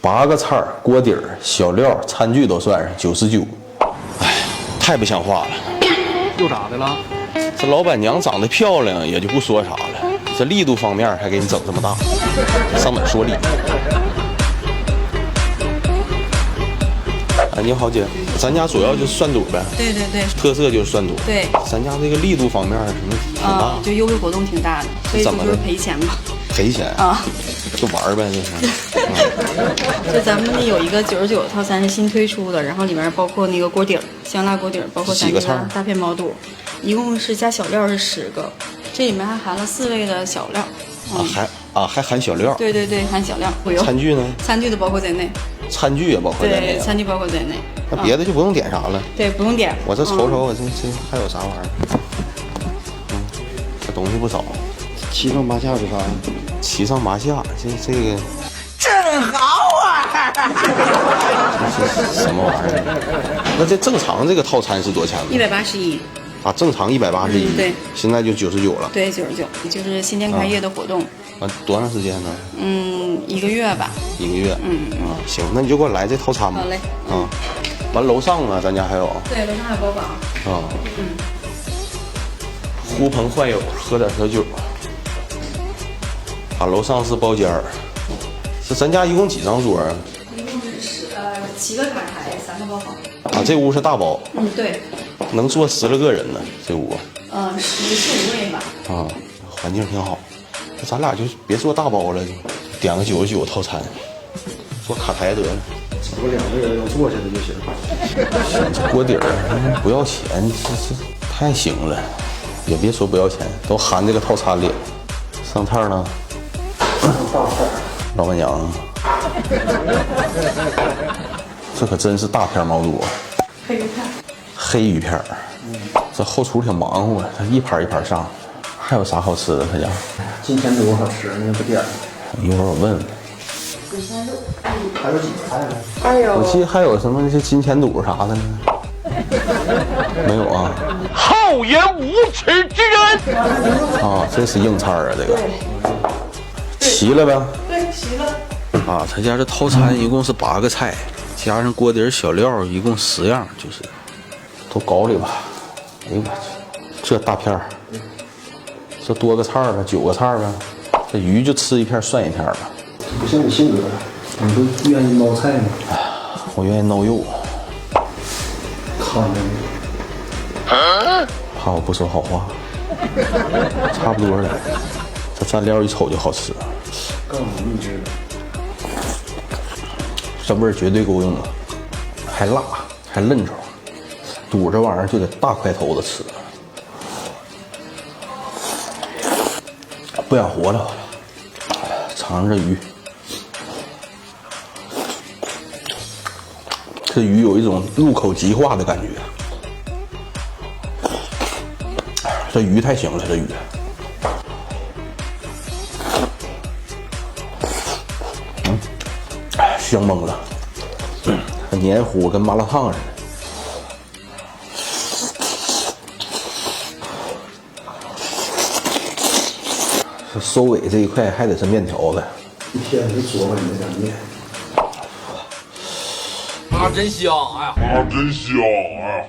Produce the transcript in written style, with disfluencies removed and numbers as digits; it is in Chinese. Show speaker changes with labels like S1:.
S1: 8个菜锅底儿、小料、餐具都算上99。哎，太不像话了。
S2: 又咋的了？
S1: 这老板娘长得漂亮也就不说啥了，这力度方面还给你整这么大，上哪说理？哎，你好姐，咱家主要就是涮肚呗。
S3: 对对对，
S1: 特色就是涮肚。
S3: 对，
S1: 咱家这个力度方面什么挺大，
S3: 就优惠活动挺大的，所以就是赔钱嘛。
S1: 赔钱
S3: 啊，
S1: 就玩呗，这是。
S3: 就咱们有一个99套餐是新推出的，然后里面包括那个锅底儿、香辣锅底儿，包括咱这个大片毛肚，一共是加小料是10个，这里面还含了4味的小料。
S1: 还含小料。
S3: 对对对，含小料。
S1: 餐具呢？
S3: 餐具都包括在内。
S1: 餐具也包括在内。
S3: 对，餐具包括在内。
S1: 那别的就不用点啥了。
S3: 对，不用点。
S1: 我这瞅瞅，我这还有啥玩意儿？这东西不少。
S2: 七上八下是啥呀
S1: ？7上8下，这个
S4: 真好啊！
S1: 这是什么玩意儿？那这正常这个套餐是多少钱呢
S3: ？181。
S1: 啊，正常181。
S3: 对。
S1: 现在就99了。
S3: 对，99，就是新店开业的活动。
S1: 多长时间呢
S3: ？1个月吧。
S1: 1个月。行，那你就给我来这套餐吧。
S3: 好嘞。
S1: 完楼上呢，咱家还有。
S3: 对，楼上还有包房。
S1: 呼朋唤友，喝点小酒。楼上是包间儿。这咱家一共几张桌啊？
S3: 一共是7个卡台，3个包房。
S1: 啊，这屋是大包。
S3: 对。
S1: 能坐10来个人呢，这屋。
S3: 14、15位吧。
S1: 啊，环境挺好。咱俩就别做大包了，就点个99套餐，做卡台得了。
S2: 只不过2个人能坐下的就行。
S1: 这锅底儿不要钱，这太行了。也别说不要钱，都含这个套餐里。上菜呢？
S2: 大菜。
S1: 老板娘，这可真是大片毛肚。
S3: 黑鱼片。
S1: 黑鱼片。这后厨挺忙活，他一盘一盘上。还有啥好吃的？他家
S2: 金钱肚好吃，你不点？
S1: 一会儿我问问。
S2: 还有几个菜呢？
S3: 还有，
S1: 我记得还有什么那些金钱肚啥的呢？没有啊。
S4: 厚颜无耻之人！
S1: 啊，这是硬菜啊，这个。齐了呗？
S3: 对，齐了。
S1: 啊，他家这套餐一共是8个菜，加上锅底小料，一共10样，就是都搞里吧。哎呦我去，这大片儿。这多个菜了，9个菜了，这鱼就吃一片算一片吧。
S2: 不像你性格，你不愿意捞菜吗？
S1: 我愿意捞肉。
S2: 看着你，
S1: 怕我不说好话。差不多了，这蘸料一瞅就好吃。
S2: 告诉你秘制的，
S1: 这味儿绝对够用的，还辣还嫩稠。肚这玩意儿就得大块头子吃。不想活了，尝尝这鱼。这鱼有一种入口即化的感觉。这鱼太行了，这鱼。香懵了，很黏糊，跟麻辣烫似的。收尾这一块还得是面条子，
S2: 一天就琢磨你那点面。
S4: 啊，真香！哎呀，
S5: 啊，真香！哎呀。